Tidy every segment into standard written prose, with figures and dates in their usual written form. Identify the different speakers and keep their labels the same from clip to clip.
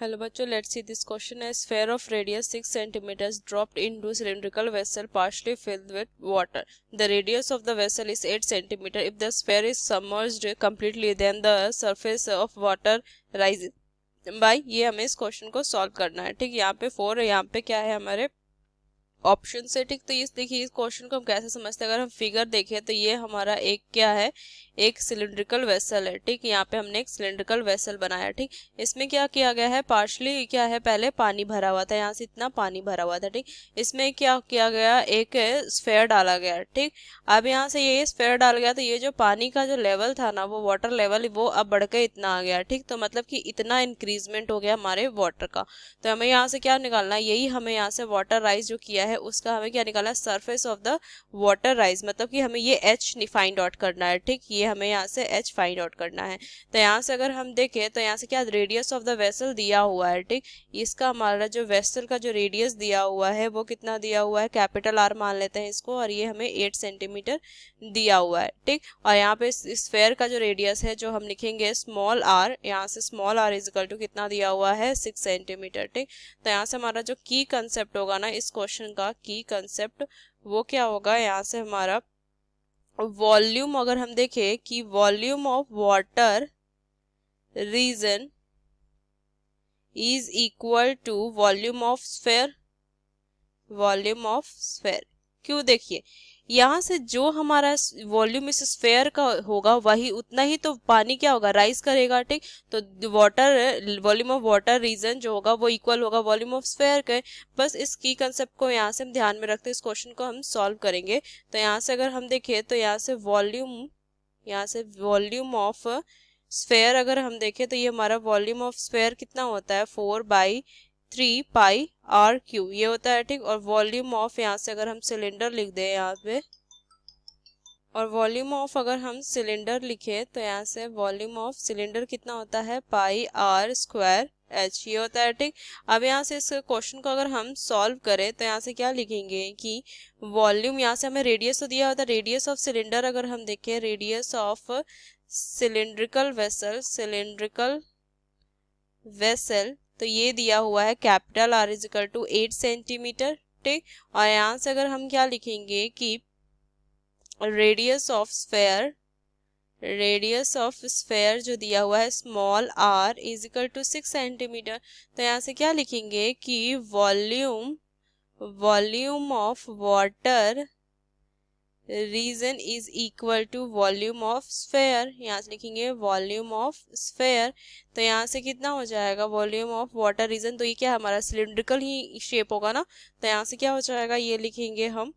Speaker 1: Hello बच्चों, let's see this question है sphere of radius 6 centimeters dropped into cylindrical vessel partially filled with water. The radius of the vessel is 8 centimeter. If the sphere is submerged completely, then the surface of water rises by ये हमें इस question को solve करना है। ठीक, यहाँ पे 4 है, यहाँ पे क्या है हमारे ऑप्शन से। ठीक, तो इस देखिए इस क्वेश्चन को हम कैसे समझते हैं। अगर हम फिगर देखें तो ये हमारा एक क्या है, एक सिलिंड्रिकल वेसल है। ठीक, यहाँ पे हमने एक सिलिंड्रिकल वेसल बनाया। ठीक, इसमें क्या किया गया है, पार्शली क्या है, पहले पानी भरा हुआ था, यहाँ से इतना पानी भरा हुआ था। ठीक, इसमें क्या किया गया, एक स्फेयर डाला गया। ठीक, अब यहाँ से ये स्फेयर डाल गया तो ये जो पानी का जो लेवल था ना, वो वाटर लेवल वो अब बढ़ के इतना आ गया। ठीक, तो मतलब कि इतना इंक्रीजमेंट हो गया हमारे वाटर का। तो हमें यहाँ से क्या निकालना है, यही हमें यहाँ से वाटर राइज जो किया है उसका हमें क्या निकालना है, surface of the water rise, मतलब कि हमें ये एच फाइंड आउट करना है। ठीक, ये हमें यहाँ से एच फाइंड आउट करना है। तो यहाँ से अगर हम देखें तो यहाँ से क्या रेडियस ऑफ द वेसल दिया हुआ है। ठीक, इसका हमारा जो वेसल का जो रेडियस दिया हुआ है वो कितना दिया हुआ है, कैपिटल आर मान लेते हैं इसको, और ये हमें 8 सेंटीमीटर दिया हुआ है। ठीक, और यहाँ पे स्फेयर का जो रेडियस है जो हम लिखेंगे स्मॉल आर, यहाँ से small R is equal to कितना दिया हुआ है, 6 सेंटीमीटर। ठीक, तो यहाँ से हमारा जो की कंसेप्ट होगा ना इस क्वेश्चन का, की कंसेप्ट वो क्या होगा, यहाँ से हमारा वॉल्यूम, अगर हम देखें कि volume of water region is equal to volume of sphere, volume of sphere. क्यों, देखिए यहाँ से जो हमारा वॉल्यूम इस स्फेयर का होगा वही उतना ही तो पानी क्या होगा, राइज करेगा। ठीक, तो water volume of water region जो होगा वो इक्वल होगा वॉल्यूम ऑफ स्फेयर के। बस इस की कंसेप्ट को यहाँ से हम ध्यान में रखते इस क्वेश्चन को हम सॉल्व करेंगे। तो यहाँ से अगर हम देखें तो यहाँ से वॉल्यूम ऑफ स्फेयर अगर हम देखें तो ये हमारा वॉल्यूम ऑफ स्फेयर कितना होता है, 4/3 पाई आर क्यू ये होता है। ठीक, और वॉल्यूम ऑफ यहाँ से अगर हम सिलेंडर लिख दें यहाँ पे, और वॉल्यूम ऑफ अगर हम सिलेंडर लिखे तो यहाँ से वॉल्यूम ऑफ सिलेंडर कितना होता है, पाई आर स्क्वायर एच ये होता है। ठीक, अब यहाँ से इस क्वेश्चन को अगर हम सॉल्व करें तो यहाँ से क्या लिखेंगे कि वॉल्यूम, यहाँ से हमें रेडियस तो दिया होता है, रेडियस ऑफ सिलेंडर अगर हम देखें, रेडियस ऑफ सिलिंड्रिकल वेसल तो ये दिया हुआ है capital R is equal to 8 centimetre. ठीक, और यहाँ से अगर हम क्या लिखेंगे कि रेडियस ऑफ स्फेयर जो दिया हुआ है small R is equal to 6 centimetre. तो यहाँ से क्या लिखेंगे कि volume of water region is equal to volume of sphere, यहाँ से लिखेंगे वॉल्यूम ऑफ स्फेयर। तो यहाँ से कितना हो जाएगा, वॉल्यूम ऑफ वाटर रीजन, तो ये क्या हमारा सिलिंड्रिकल ही शेप होगा ना, तो यहाँ से क्या हो जाएगा, ये लिखेंगे हम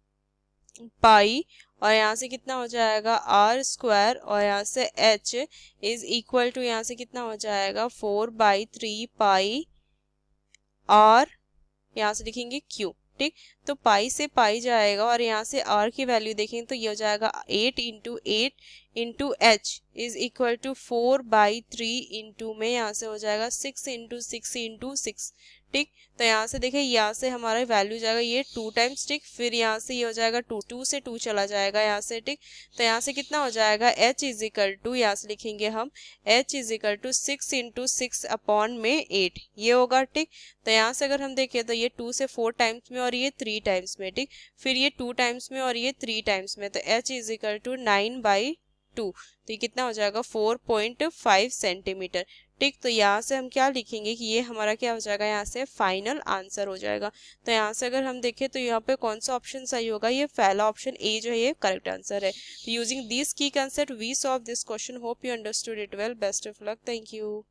Speaker 1: पाई, और यहाँ से कितना हो जाएगा आर स्क्वायर, और यहाँ से एच इज इक्वल टू यहाँ से कितना हो जाएगा 4/3 पाई आर, यहाँ से लिखेंगे क्यू। ठीक, तो पाई से पाई जाएगा और यहाँ से आर की वैल्यू देखेंगे तो ये हो जाएगा 8 इज इक्वल टू 4/3 इंटू में यहाँ से हो जाएगा 6 × 6 × 6। ठीक, तो यहाँ से देखिए यहाँ से हमारा वैल्यू जाएगा ये 2 टाइम्स। ठीक, फिर यहाँ से ये हो जाएगा 2 से 2 चला जाएगा यहाँ से। ठीक, तो यहाँ से कितना हो जाएगा h इज इक्वल टू, यहाँ से लिखेंगे हम h इज इक्वल टू 6 × 6/8 ये होगा। ठीक, तो यहाँ से अगर हम देखें तो ये 2 से 4 टाइम्स में और ये 3 टाइम्स में। ठीक, फिर ये 2 टाइम्स में और ये 3 टाइम्स में, तो h इज इक्वल टू 9/2, तो ये कितना हो जाएगा 4.5 सेंटीमीटर। ठीक, तो यहाँ से हम क्या लिखेंगे कि ये हमारा क्या हो जाएगा, यहाँ से फाइनल आंसर हो जाएगा। तो यहाँ से अगर हम देखें तो यहाँ पे कौन सा ऑप्शन सही होगा, ये पहला ऑप्शन ए जो है ये करेक्ट आंसर है। Using this key concept we solve this question, hope you understood it well, best of luck, thank you.